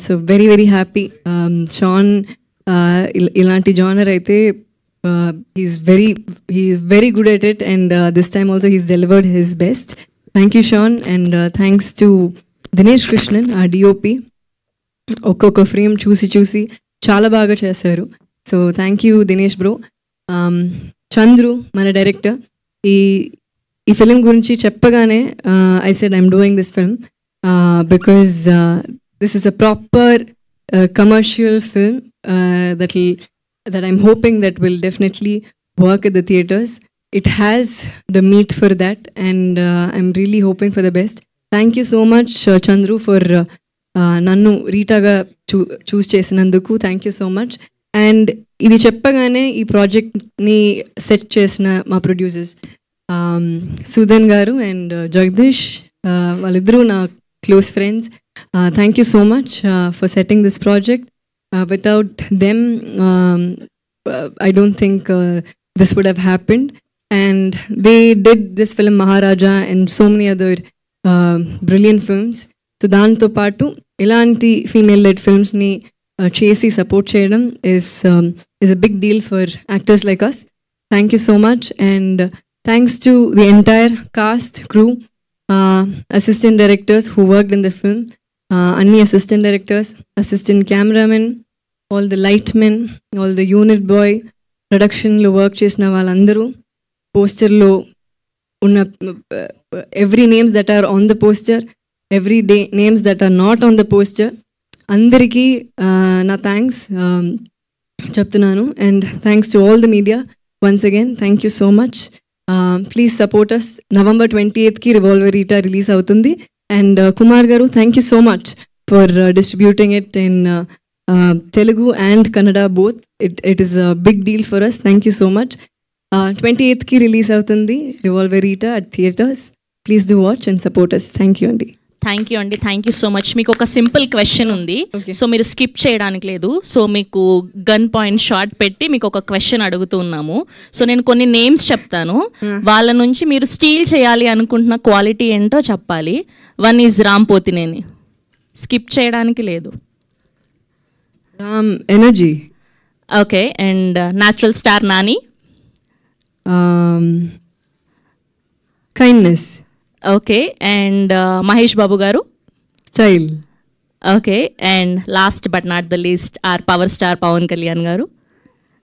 So very very happy. Shaan ఇలాంటి genre అయితే he's very good at it, and this time also he's delivered his best. Thank you, Sean, and thanks to Dinesh Krishnan, our DOP. ఒక్కొక్క frame చూసి చాలా బాగా చేశారు. So thank you Dinesh bro. Chandru మన director ఈ film గురించి చెప్పగానే I said I'm doing this film because this is a proper commercial film that I'm hoping that will definitely work at the theaters. It has the meat for that, and I'm really hoping for the best. Thank you so much, Chandru, for nannu Rita ga choose chesinanduku. Thank you so much. And idi cheppagane ee project ni set chesina ma producers Sudan garu and Jagdish, validru na close friends. Thank you so much for setting this project. Without them, I don't think this would have happened. And they did this film Maharaja and so many other brilliant films. So danto paatu ilanti female led films ni chesi support cheyadam is a big deal for actors like us. Thank you so much, and thanks to the entire cast, crew, assistant directors who worked in the film. Anni assistant directors, assistant cameramen, all the lightmen, all the unit boy, production lo work chesina vallandaru, poster lo unna every names that are on the poster, every day names that are not on the poster, andariki na thanks cheptunanu. And thanks to all the media once again. Thank you so much. Please support us. November 28th ki Revolver Rita release avutundi. And Kumar garu, thank you so much for distributing it in Telugu and Kannada both. It is a big deal for us. Thank you so much. 28th ki release avutundi Revolver Rita at theaters. Please do watch and support us. Thank you, Andy. Thank you so much. మీకు ఒక simple question ఉంది. So మీరు skip చేయడానికి లేదు. So మీకు gun point shot పెట్టి మీకు ఒక క్వశ్చన్ అడుగుతున్నాము. సో నేను కొన్ని నేమ్స్ చెప్తాను, వాళ్ళ నుంచి మీరు స్టీల్ చేయాలి అనుకుంటున్న క్వాలిటీ ఏంటో చెప్పాలి. 1 ఈజ్ రామ్ పోతినేని. స్కిప్ చేయడానికి లేదు. Ram energy. Okay. And natural star Nani. Kindness. Okay. And Mahesh Babu garu. Style. Okay. And last but not the least our power star Pawan Kalyan గారు.